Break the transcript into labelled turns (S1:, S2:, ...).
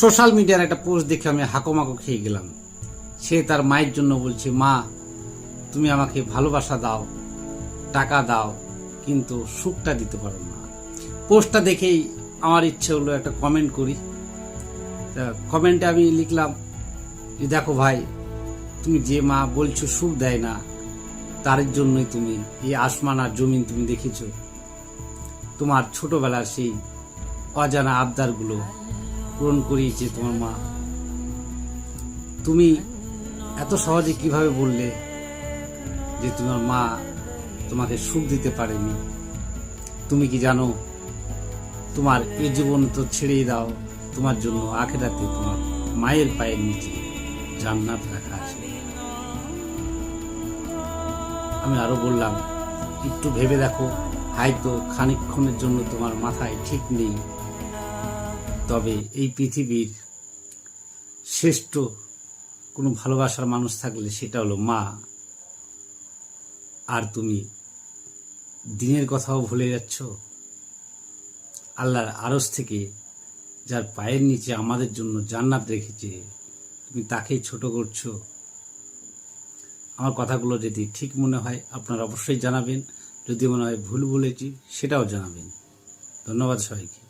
S1: Social মিডিয়ার একটা post দেখে আমি হাকোমাকো খেয়ে গেলাম। সে তার মায়ের জন্য বলছে, মা তুমি আমাকে ভালোবাসা দাও, টাকা দাও, কিন্তু সুখটা দিতে পারো না। পোস্টটা দেখেই আমার ইচ্ছে হলো একটা কমেন্ট করি। কমেন্টে আমি লিখলাম যে দেখো ভাই, তুমি যে মা বলছো সুখ দেয় না, তার জন্যই তুমি এই আসমান আর জমিন তুমি দেখেছো। তোমার ছোটবেলার সেই অজানা আবদারগুলো পূরণ করিয়েছে তোমার মা। তুমি এত সহজে কিভাবে বললে যে তোমার মা তোমাকে সুখ দিতে পারেনি? তুমি কি জানো, তোমার এই জীবন তো ছেড়েই দাও, তোমার জন্য আখেরাতে তোমার মায়ের পায়ের নিচে জান্নাত রাখা আছে। আমি আরো বললাম, একটু ভেবে দেখো, হয়তো খানিকক্ষণের জন্য তোমার মাথায় ঠিক নেই, তবে এই পৃথিবীর শ্রেষ্ঠ কোনো ভালোবাসার মানুষ থাকলে সেটা হলো মা। আর তুমি দিনের কথাও ভুলে যাচ্ছ। আল্লাহর আরশ থেকে যার পায়ের নিচে আমাদের জন্য জান্নাত রেখেছে, তুমি তাকেই ছোট করছো। আমার কথাগুলো যদি ঠিক মনে হয় আপনারা অবশ্যই জানাবেন, যদি মনে হয় ভুল বলেছি সেটাও জানাবেন। ধন্যবাদ সবাইকে।